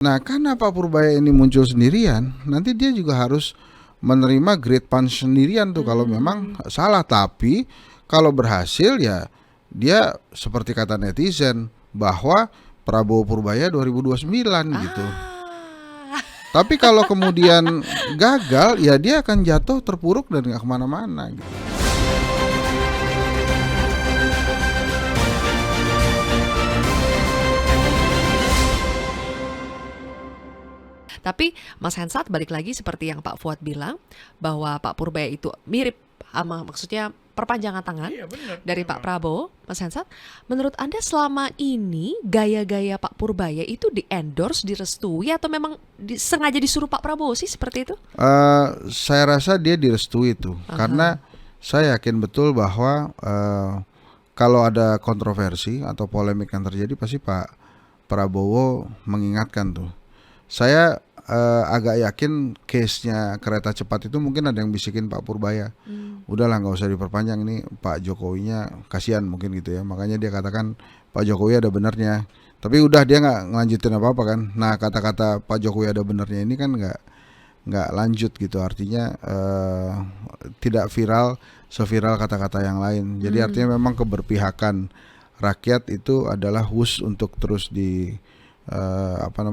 Nah, karena Pak Purbaya ini muncul sendirian, nanti dia juga harus menerima great punch sendirian tuh kalau memang salah. Tapi kalau berhasil ya dia seperti kata netizen bahwa Prabowo Purbaya 2029 gitu. Ah. Tapi kalau kemudian gagal ya dia akan jatuh terpuruk dan gak kemana-mana gitu. Tapi Mas Hensat balik lagi seperti yang Pak Fuad bilang bahwa Pak Purbaya itu mirip sama, maksudnya perpanjangan tangan Iya benar. dari Pak Prabowo. Mas Hensat, menurut Anda selama ini gaya-gaya Pak Purbaya itu di-endorse, direstui atau memang sengaja disuruh Pak Prabowo sih seperti itu? Saya rasa dia direstui tuh, karena saya yakin betul bahwa kalau ada kontroversi atau polemik yang terjadi pasti Pak Prabowo mengingatkan tuh. Saya agak yakin case-nya kereta cepat itu mungkin ada yang bisikin Pak Purbaya. Udahlah nggak usah diperpanjang, ini Pak Jokowinya kasihan mungkin gitu ya. Makanya dia katakan Pak Jokowi ada benernya. Tapi udah dia nggak ngelanjutin apa-apa kan. Nah kata-kata Pak Jokowi ada benernya ini kan nggak lanjut gitu. Artinya tidak viral seviral kata-kata yang lain. Jadi artinya memang keberpihakan rakyat itu adalah untuk terus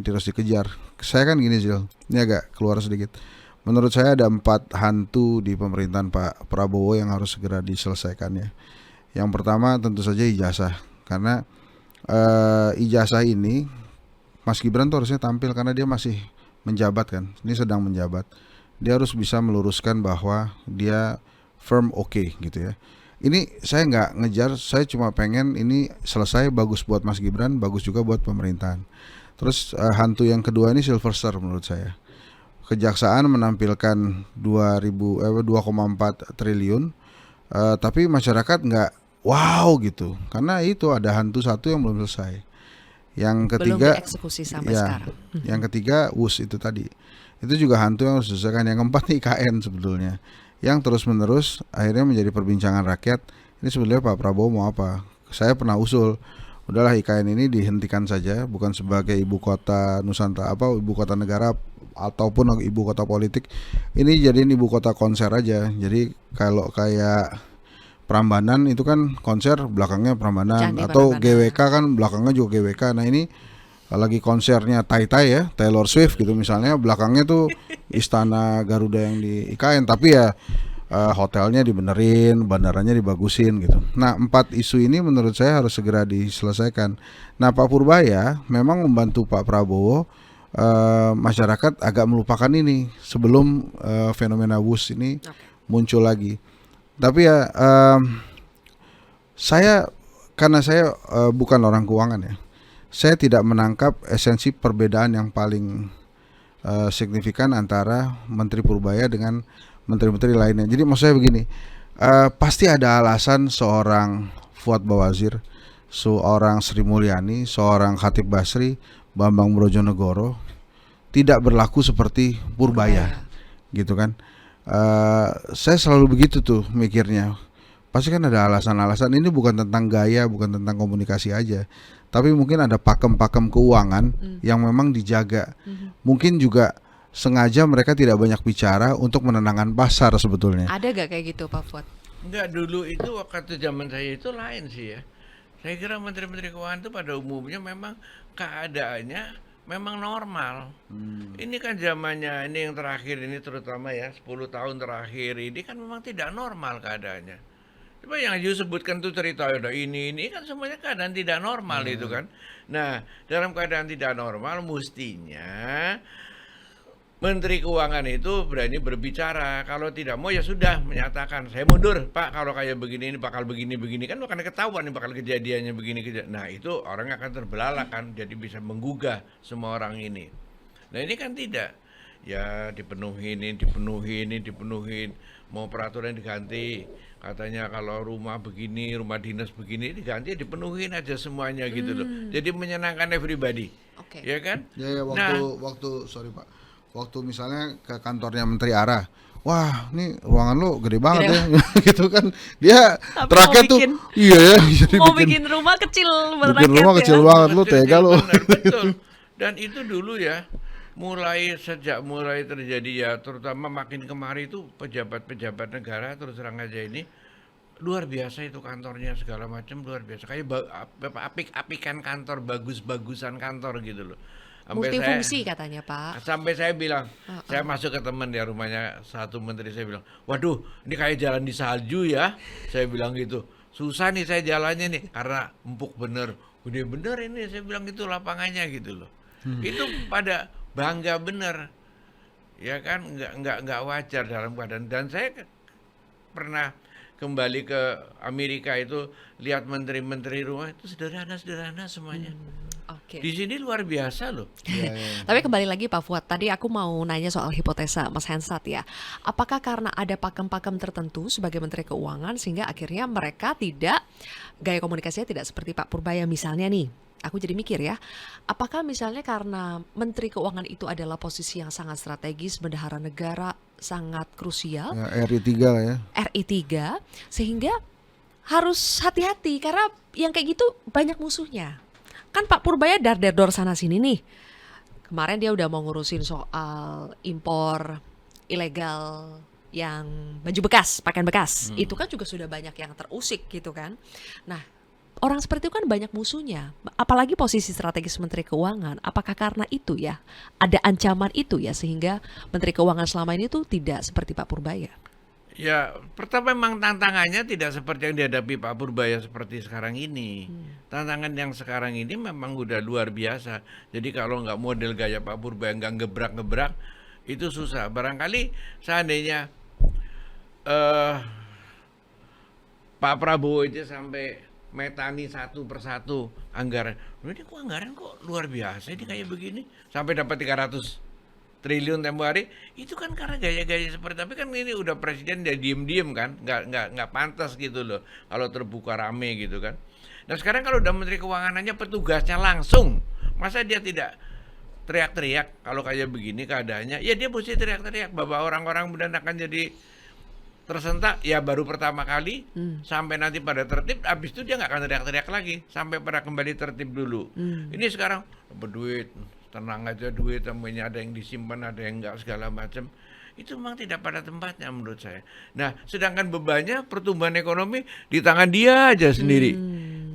terus dikejar. Saya kan gini Zil, ini agak keluar sedikit. Menurut saya ada 4 hantu di pemerintahan Pak Prabowo yang harus segera diselesaikan ya. Yang pertama tentu saja ijazah, karena ijazah ini Mas Gibran tuh harusnya tampil karena dia masih menjabat kan, ini sedang menjabat. Dia harus bisa meluruskan bahwa dia firm oke gitu ya. Ini saya nggak ngejar, saya cuma pengen ini selesai, bagus buat Mas Gibran, bagus juga buat pemerintahan. Terus hantu yang kedua ini Silverster menurut saya. Kejaksaan menampilkan 2,4 triliun, tapi masyarakat nggak wow gitu, karena itu ada hantu satu yang belum selesai. Yang ketiga belum dieksekusi sampai sekarang. Yang ketiga WUS itu tadi, itu juga hantu yang harus diselesaikan. Yang keempat IKN sebetulnya, yang terus-menerus akhirnya menjadi perbincangan rakyat. Ini sebenarnya Pak Prabowo mau apa? Saya pernah usul, udahlah IKN ini dihentikan saja, bukan sebagai ibu kota Nusantara ibu kota negara ataupun ibu kota politik. Ini jadiin ibu kota konser aja. Jadi kalau kayak Prambanan itu kan konser belakangnya Prambanan, Candi atau Prambanan. GWK kan belakangnya juga GWK. Nah ini lagi konsernya ya, Taylor Swift gitu misalnya, belakangnya tuh Istana Garuda yang di IKN, tapi ya hotelnya dibenerin, bandaranya dibagusin gitu. Nah 4 isu ini menurut saya harus segera diselesaikan. Nah Pak Purbaya memang membantu Pak Prabowo, masyarakat agak melupakan ini sebelum fenomena WUS ini muncul lagi. Tapi ya karena saya bukan orang keuangan ya, saya tidak menangkap esensi perbedaan yang paling signifikan antara Menteri Purbaya dengan menteri-menteri lainnya. Jadi maksud saya begini, pasti ada alasan seorang Fuad Bawazir, seorang Sri Mulyani, seorang Khatib Basri, Bambang Brojonegoro tidak berlaku seperti Purbaya gitu kan. Saya selalu begitu tuh mikirnya. Pasti kan ada alasan-alasan. Ini bukan tentang gaya, bukan tentang komunikasi aja, tapi mungkin ada pakem-pakem keuangan yang memang dijaga. Mungkin juga sengaja mereka tidak banyak bicara untuk menenangkan pasar sebetulnya. Ada gak kayak gitu Pak Fuad? Enggak, dulu itu waktu zaman saya itu lain sih ya. Saya kira menteri-menteri keuangan itu pada umumnya memang keadaannya memang normal. Ini kan zamannya, ini yang terakhir ini terutama ya 10 tahun terakhir ini kan memang tidak normal keadaannya. Coba yang you sebutkan tuh cerita ada ini kan semuanya keadaan tidak normal itu kan. Nah, dalam keadaan tidak normal mestinya Menteri Keuangan itu berani berbicara. Kalau tidak mau ya sudah menyatakan saya mundur Pak, kalau kayak begini ini bakal begini kan akan ketahuan ini bakal kejadiannya begini. Nah itu orang akan terbelalak kan, jadi bisa menggugah semua orang ini. Nah ini kan tidak, ya dipenuhin, mau peraturan diganti. Katanya kalau rumah begini, rumah dinas begini diganti, dipenuhin aja semuanya gitu loh. Jadi menyenangkan everybody, ya kan? Ya waktu misalnya ke kantornya Menteri Ara, wah ini ruangan lo gede banget ya gitu kan. Dia terakhir tuh iya ya, jadi mau bikin rumah kecil buat bikin rumah rakyat kecil ya. banget, lo tega lo. Betul. Dan itu dulu ya, sejak mulai terjadi ya, terutama makin kemari itu pejabat-pejabat negara terus terang aja ini luar biasa itu kantornya segala macam luar biasa. Kayak apik-apikan kantor, bagus-bagusan kantor gitu loh. Multifungsi katanya Pak. Sampai saya bilang, saya masuk ke teman di rumahnya satu menteri, saya bilang, waduh, ini kayak jalan di salju ya. Saya bilang gitu, susah nih saya jalannya nih karena empuk bener, gede bener ini. Saya bilang gitu lapangannya gitu loh. Itu pada bangga bener, ya kan? Nggak wajar dalam keadaan. Dan saya pernah kembali ke Amerika itu lihat menteri-menteri rumah itu sederhana semuanya. Oke. Di sini luar biasa loh. Tapi kembali lagi Pak Fuad, tadi aku mau nanya soal hipotesa Mas Hensat ya. Apakah karena ada pakem-pakem tertentu sebagai Menteri Keuangan sehingga akhirnya mereka tidak, gaya komunikasinya tidak seperti Pak Purbaya misalnya nih. Aku jadi mikir ya, apakah misalnya karena Menteri Keuangan itu adalah posisi yang sangat strategis, bendahara negara, sangat krusial, Ya, RI 3 lah ya. RI 3, sehingga harus hati-hati karena yang kayak gitu banyak musuhnya. Kan Pak Purbaya dar-der-dor sana sini nih. Kemarin dia udah mau ngurusin soal impor ilegal yang baju bekas, pakaian bekas. Itu kan juga sudah banyak yang terusik gitu kan. Nah, orang seperti itu kan banyak musuhnya. Apalagi posisi strategis Menteri Keuangan. Apakah karena itu ya? Ada ancaman itu ya sehingga Menteri Keuangan selama ini tuh tidak seperti Pak Purbaya? Ya, pertama memang tantangannya tidak seperti yang dihadapi Pak Purbaya seperti sekarang ini. Tantangan yang sekarang ini memang udah luar biasa. Jadi kalau nggak model gaya Pak Purbaya, nggak gebrak-gebrak, itu susah. Barangkali seandainya Pak Prabowo itu sampai metani satu persatu anggaran. Ini kok anggaran kok luar biasa ini kayak begini. Sampai dapat 300 triliun tempo hari, itu kan karena gaya-gaya seperti, tapi kan ini udah presiden dia diem-diem kan, nggak pantas gitu loh kalau terbuka rame gitu kan. Nah sekarang kalau udah Menteri Keuangan aja petugasnya langsung, masa dia tidak teriak-teriak kalau kayak begini keadaannya? Ya dia mesti teriak-teriak bahwa orang-orang benar akan jadi tersentak ya baru pertama kali sampai nanti pada tertib, habis itu dia nggak akan teriak-teriak lagi sampai pada kembali tertib dulu. Ini sekarang berduit, tenang aja duit, namanya ada yang disimpan, ada yang enggak segala macam. Itu memang tidak pada tempatnya menurut saya. Nah, sedangkan bebannya pertumbuhan ekonomi di tangan dia aja sendiri.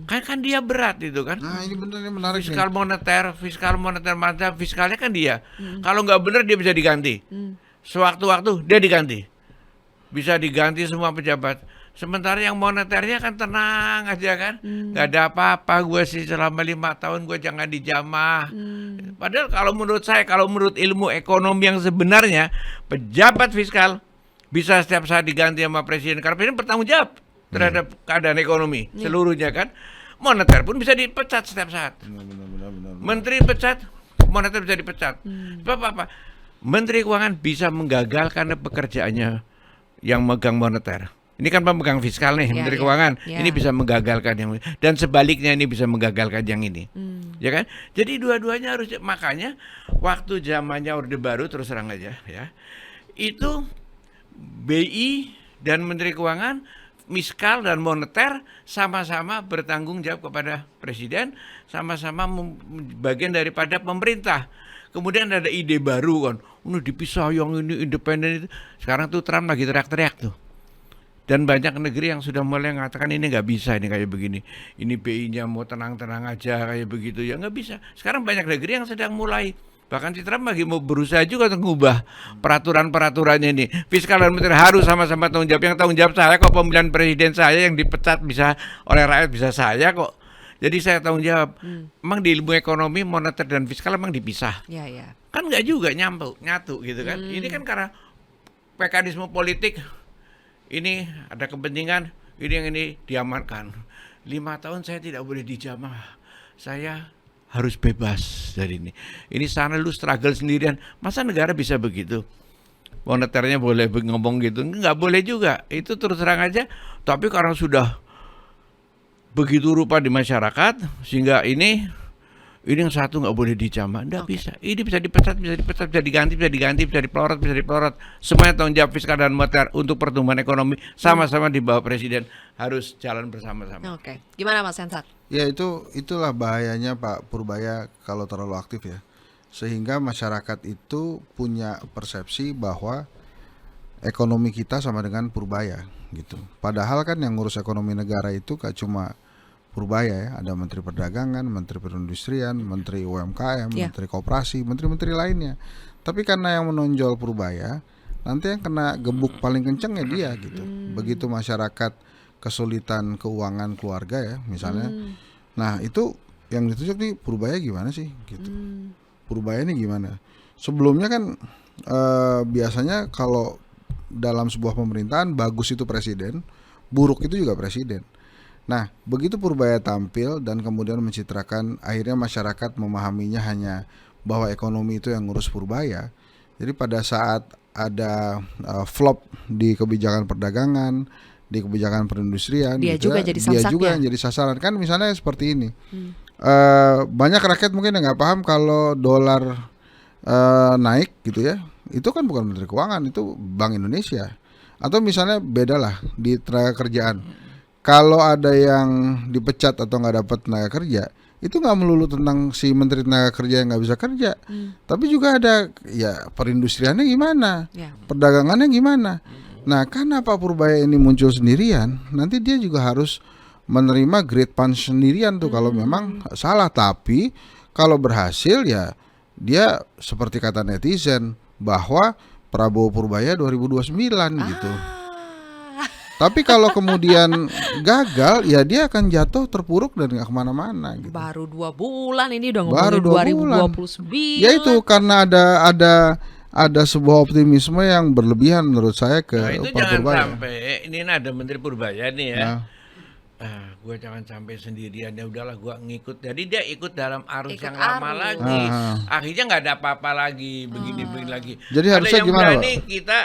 Kan dia berat itu kan. Nah, ini benar ini menarik Fiskal moneter mata fiskalnya kan dia. Kalau nggak benar dia bisa diganti. Sewaktu-waktu dia diganti. Bisa diganti semua pejabat. Sementara yang moneternya kan tenang aja kan, nggak ada apa-apa, gue sih selama 5 tahun gue jangan dijamah. Padahal kalau menurut saya, kalau menurut ilmu ekonomi yang sebenarnya, pejabat fiskal bisa setiap saat diganti sama presiden, karena presiden bertanggung jawab terhadap keadaan ekonomi seluruhnya kan. Moneter pun bisa dipecat setiap saat. Benar. Menteri pecat, moneter bisa dipecat. Sebab apa? Menteri Keuangan bisa menggagalkan pekerjaannya yang megang moneter. Ini kan pemegang fiskal nih, Menteri Keuangan. Ini bisa menggagalkan yang, dan sebaliknya ini bisa menggagalkan yang ini. Ya kan? Jadi dua-duanya harus, makanya waktu zamannya Orde Baru terus terang aja ya. Itu BI dan Menteri Keuangan, fiskal dan moneter sama-sama bertanggung jawab kepada presiden, sama-sama bagian daripada pemerintah. Kemudian ada ide baru kan, ini dipisah yang ini independen itu. Sekarang tuh Trump lagi teriak-teriak tuh. Dan banyak negeri yang sudah mulai mengatakan ini nggak bisa, ini kayak begini. Ini BI-nya mau tenang-tenang aja kayak begitu, ya nggak bisa. Sekarang banyak negeri yang sedang mulai. Bahkan si Trump lagi mau berusaha juga untuk mengubah peraturan-peraturannya ini. Fiskal dan moneter harus sama-sama tanggung jawab. Yang tanggung jawab saya kok, pemilihan presiden saya, yang dipecat bisa oleh rakyat bisa saya kok. Jadi saya tanggung jawab. Emang di ilmu ekonomi moneter dan fiskal emang dipisah. Ya. Kan nggak juga nyatu gitu kan. Ini kan karena mekanisme politik. Ini ada kepentingan, ini yang ini diamankan. 5 tahun saya tidak boleh dijamah. Saya harus bebas dari ini. Ini sana lu struggle sendirian. Masa negara bisa begitu? Moneternya boleh ngomong gitu? Nggak boleh juga. Itu terus terang aja. Tapi karena sudah begitu rupa di masyarakat, sehingga ini yang satu nggak boleh dijamah, nggak bisa. Ini bisa dipecat, bisa diganti, bisa dipelorot. Semuanya tanggung jawab fiskal dan moneter untuk pertumbuhan ekonomi sama-sama di bawah presiden, harus jalan bersama-sama. Gimana Mas Hensat? Ya itulah bahayanya Pak Purbaya kalau terlalu aktif ya. sehingga masyarakat itu punya persepsi bahwa ekonomi kita sama dengan Purbaya gitu. Padahal kan yang ngurus ekonomi negara itu gak cuma Purbaya ya, ada Menteri Perdagangan, Menteri Perindustrian, Menteri UMKM, Ya. Menteri Koperasi, menteri-menteri lainnya. Tapi karena yang menonjol Purbaya, nanti yang kena gebuk paling kenceng ya dia gitu. Begitu masyarakat kesulitan keuangan keluarga ya misalnya. Nah, itu yang ditunjuk nih Purbaya gimana sih gitu. Purbaya ini gimana? Sebelumnya kan biasanya kalau dalam sebuah pemerintahan bagus itu presiden, buruk itu juga presiden. Nah, begitu Purbaya tampil dan kemudian mencitrakan, akhirnya masyarakat memahaminya hanya bahwa ekonomi itu yang ngurus Purbaya. Jadi pada saat ada flop di kebijakan perdagangan, di kebijakan perindustrian, Dia gitu juga ya, jadi dia juga samsaknya. yang jadi sasaran. Kan misalnya seperti ini, banyak rakyat mungkin yang nggak paham kalau dolar naik gitu ya, itu kan bukan Menteri Keuangan, itu Bank Indonesia. Atau misalnya beda lah di tenaga kerjaan, kalau ada yang dipecat atau nggak dapat tenaga kerja, itu nggak melulu tentang si Menteri Tenaga Kerja yang nggak bisa kerja, tapi juga ada ya perindustriannya gimana, Ya. perdagangannya gimana. Nah, karena Pak Purbaya ini muncul sendirian, nanti dia juga harus menerima grade punch sendirian tuh kalau memang salah. Tapi kalau berhasil ya dia seperti kata netizen bahwa Prabowo Purbaya 2029 gitu. Ah. Tapi kalau kemudian gagal ya dia akan jatuh terpuruk dan nggak kemana-mana gitu. Baru 2 bulan ini udah Baru ngomongin 2 bulan. 2029. Ya itu karena ada sebuah optimisme yang berlebihan menurut saya ke Nah, itu Pak jangan Purbaya. sampai ini ada Menteri Purbaya nih ya. Nah. Gue jangan sampai sendirian, ya udahlah gue ngikut. Jadi dia ikut dalam arus Ikut yang lama arus. lagi. Ah. Akhirnya nggak ada apa-apa lagi, begini lagi. Jadi ada harusnya yang gimana, berani Pak? kita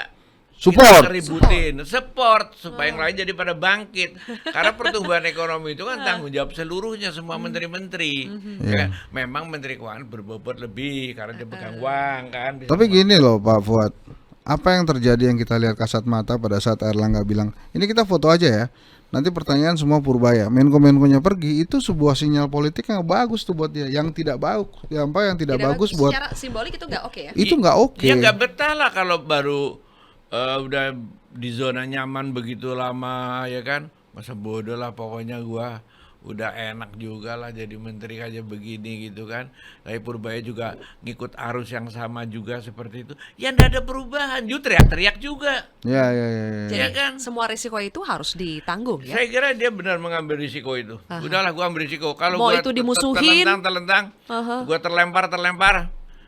Support. kita ributin, support supaya yang lain jadi pada bangkit. Karena pertumbuhan ekonomi itu kan tanggung jawab seluruhnya semua menteri-menteri. Ya, memang Menteri Keuangan berbobot lebih karena dia pegang uang kan. bisa Tapi gini loh Pak Fuad, apa yang terjadi yang kita lihat kasat mata pada saat Erlangga bilang, ini kita foto aja ya, nanti pertanyaan semua Purbaya, Menko-Menkonya pergi, itu sebuah sinyal politik yang bagus tuh buat dia. Yang tidak bagus, yang bagus buat secara simbolik itu nggak oke ya. itu nggak oke. Ya nggak betah lah kalau baru udah di zona nyaman begitu lama ya kan. Masa bodoh lah pokoknya gua udah enak juga lah jadi menteri aja begini gitu kan. Tapi Purbaya juga ngikut arus yang sama juga seperti itu. Ya nggak ada perubahan, justru teriak-teriak juga. Ya. Jadi Ya kan? semua risiko itu harus ditanggung ya. Saya kira dia benar mengambil risiko itu. Aha. Udahlah gua ambil risiko. Kalau Mau gua itu dimusuhin. terlentang, Aha. gua terlempar.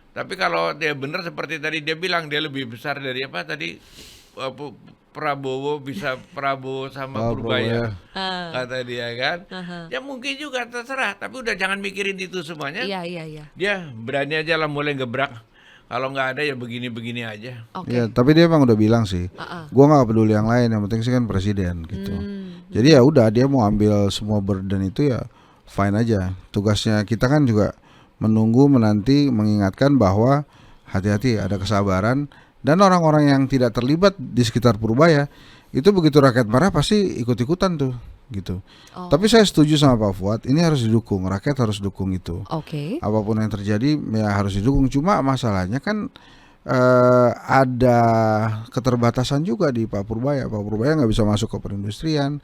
Tapi kalau dia benar seperti tadi dia bilang dia lebih besar dari apa tadi Prabowo sama Prabowo, Purbaya. Ah. Kata dia kan. Aha. Ya mungkin juga terserah, tapi udah jangan mikirin itu semuanya. Iya. Dia berani aja lah mulai gebrak. Kalau nggak ada ya begini-begini aja. Oke. Ya, tapi dia emang udah bilang sih, gua nggak peduli yang lain, yang penting sih kan presiden gitu. Jadi ya udah dia mau ambil semua burden itu ya fine aja. Tugasnya kita kan juga menunggu, menanti, mengingatkan bahwa hati-hati, ada kesabaran, dan orang-orang yang tidak terlibat di sekitar Purbaya itu begitu rakyat marah pasti ikut-ikutan tuh gitu. Oh. Tapi saya setuju sama Pak Fuad, ini harus didukung, rakyat harus dukung itu. Oke. Apapun yang terjadi ya harus didukung. Cuma masalahnya kan ada keterbatasan juga di Pak Purbaya. Pak Purbaya nggak bisa masuk ke perindustrian,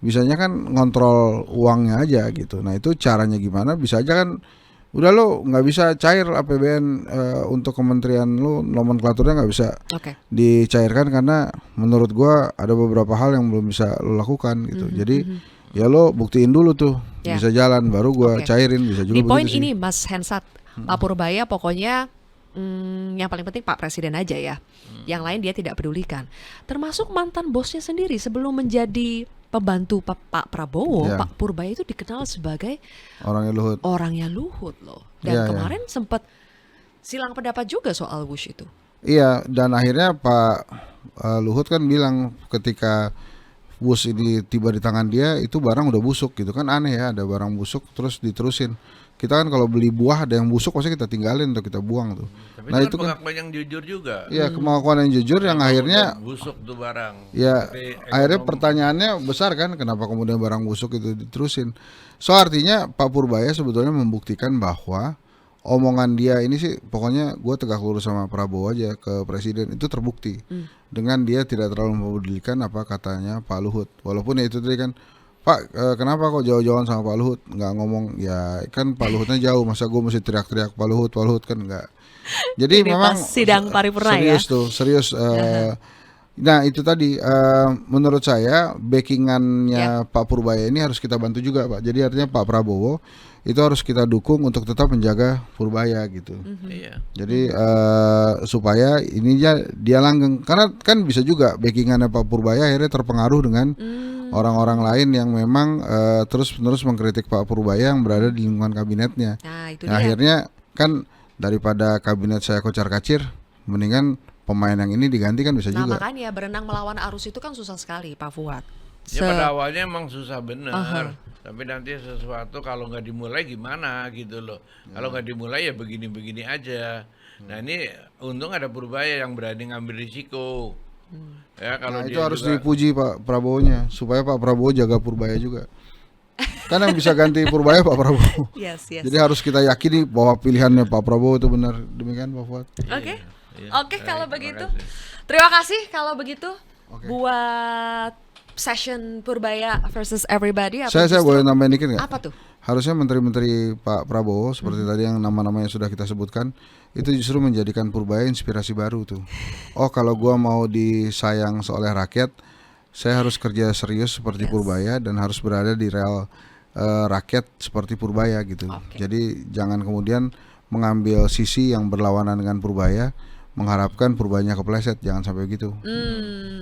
bisanya kan ngontrol uangnya aja gitu. Nah itu caranya gimana? Bisa aja kan, udah lo nggak bisa cair APBN untuk kementerian lo, nomenklaturnya nggak bisa Oke. dicairkan karena menurut gua ada beberapa hal yang belum bisa lo lakukan gitu. Jadi ya lo buktiin dulu tuh Ya. bisa jalan, baru gua Oke. cairin. Bisa juga Di poin begitu sih. ini Mas Hensat, Pak Purbaya pokoknya yang paling penting Pak Presiden aja ya. Yang lain dia tidak pedulikan. Termasuk mantan bosnya sendiri sebelum menjadi pembantu Pak Prabowo, Ya. Pak Purbaya itu dikenal sebagai Orangnya Luhut. loh. Dan Ya. kemarin sempat silang pendapat juga soal Wush itu. Iya, dan akhirnya Pak Luhut kan bilang ketika bus ini tiba di tangan dia itu barang udah busuk gitu kan, aneh ya, ada barang busuk terus diterusin. Kita kan kalau beli buah ada yang busuk pasti kita tinggalin atau kita buang tuh. Tapi Nah itu itu kan pengakuan yang jujur juga. ya kemauan yang jujur yang akhirnya busuk tuh barang. ya Tapi akhirnya ekonomi- pertanyaannya besar kan, kenapa kemudian barang busuk itu diterusin. So artinya Pak Purbaya sebetulnya membuktikan bahwa omongan dia ini sih pokoknya gue tegak lurus sama Prabowo aja ke presiden itu terbukti dengan dia tidak terlalu mempedulikan apa katanya Pak Luhut. Walaupun ya itu tadi kan Pak kenapa kok jauh-jauhan sama Pak Luhut nggak ngomong ya kan Pak Luhutnya jauh masa gue mesti teriak-teriak Pak Luhut kan nggak. Jadi Ini memang pas sidang paripurna ya. serius. Nah itu tadi menurut saya backingannya Pak Purbaya ini harus kita bantu juga Pak. Jadi artinya Pak Prabowo itu harus kita dukung untuk tetap menjaga Purbaya gitu. Iya. Jadi supaya ininya dia langgeng karena kan bisa juga backingannya Pak Purbaya akhirnya terpengaruh dengan orang-orang lain yang memang terus-menerus mengkritik Pak Purbaya yang berada di lingkungan kabinetnya. Nah, itu Nah, dia. akhirnya kan daripada kabinet saya kocar-kacir, mendingan pemain yang ini diganti kan bisa Nah, juga. makanya berenang melawan arus itu kan susah sekali, Pak Fuad. Ya pada awalnya emang susah bener, Aha. tapi nanti sesuatu kalau nggak dimulai gimana gitu loh. Kalau nggak dimulai ya begini-begini aja. Nah ini untung ada Purbaya yang berani ngambil risiko. Ya kalau Nah, itu dia harus juga, dipuji Pak Prabowo-nya supaya Pak Prabowo jaga Purbaya juga. Kan yang bisa ganti Purbaya Pak Prabowo. Yes. Jadi harus kita yakini bahwa pilihannya Pak Prabowo itu benar. Demikian Pak Fuad. Oke. Iya. Oke, kalau Baik, begitu. terima kasih. Terima kasih kalau begitu Oke. buat session Purbaya versus everybody. Atau Saya justru- boleh nambahin dikit nggak? Apa tuh? Harusnya menteri-menteri Pak Prabowo seperti tadi yang nama-namanya sudah kita sebutkan itu justru menjadikan Purbaya inspirasi baru tuh. Oh kalau gua mau disayang oleh rakyat, saya harus kerja serius seperti Purbaya dan harus berada di rel rakyat seperti Purbaya gitu. Oke. Jadi jangan kemudian mengambil sisi yang berlawanan dengan Purbaya, mengharapkan Purbayanya kepleset, jangan sampai gitu.